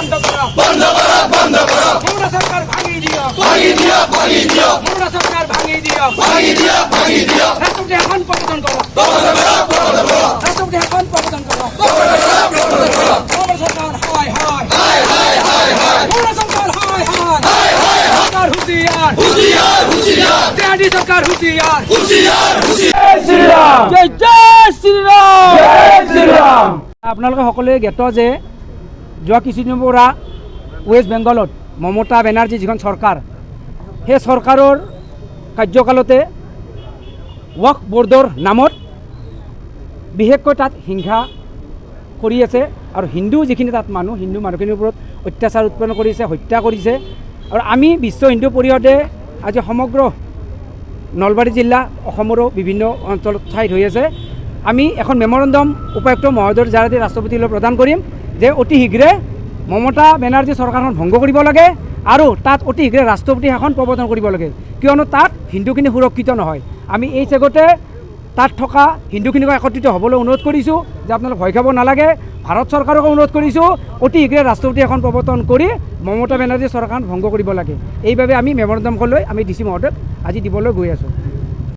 বন্ধ করো মমতা সরকার ভাঙিয়ে দিও মমতা সরকার ভাঙিয়ে দিও রাষ্ট্রপতি এখন প্রবর্তন করো রাষ্ট্রপতি এখন প্রবর্তন করো মমতা সরকার হায় মমতা সরকার হায় সরকার হুঁশিয়ার টিআরডি সরকার হুঁশিয়ার জয় জয় শ্রীরাম আপোনালোকে সকলোৱে জ্ঞাত যে যোৱা কিছুদিনৰ পৰা ৱেষ্ট বেংগলত মমতা বেনাৰ্জী যিখন চৰকাৰ সেই চৰকাৰৰ কাৰ্যকালতে ৱক্ফ বৰ্ডৰ নামত বিশেষকৈ তাত হিংসা কৰি আছে আৰু হিন্দু যিখিনি তাত হিন্দু মানুহখিনিৰ ওপৰত অত্যাচাৰ উৎপন্ন কৰিছে হত্যা কৰিছে আৰু আমি বিশ্ব হিন্দু পৰিষদে আজি সমগ্ৰ নলবাৰী জিলা অসমৰো বিভিন্ন অঞ্চলত ঠাইত হৈ আছে আমি এখন মেমৰেণ্ডাম উপায়ুক্ত মহোদয়ৰ জাৰিতে ৰাষ্ট্ৰপতিলৈ প্ৰদান কৰিম যে অতি শীঘ্ৰে মমতা বেনাৰ্জী চৰকাৰখন ভংগ কৰিব লাগে আৰু তাত অতি শীঘ্ৰে ৰাষ্ট্ৰপতি শাসন প্ৰৱৰ্তন কৰিব লাগে কিয়নো তাত হিন্দুখিনি সুৰক্ষিত নহয় আমি এই চেগতে তাত থকা হিন্দুখিনিক একত্ৰিত হ'বলৈ অনুৰোধ কৰিছোঁ যে আপোনালোকে ভয় খাব নালাগে ভাৰত চৰকাৰকো অনুৰোধ কৰিছোঁ অতি শীঘ্ৰে ৰাষ্ট্ৰপতি শাসন প্ৰৱৰ্তন কৰি মমতা বেনাৰ্জী চৰকাৰখন ভংগ কৰিব লাগে এইভাৱে আমি মেমৰেণ্ডামখন লৈ আমি DC মহোদয়ক আজি দিবলৈ গৈ আছোঁ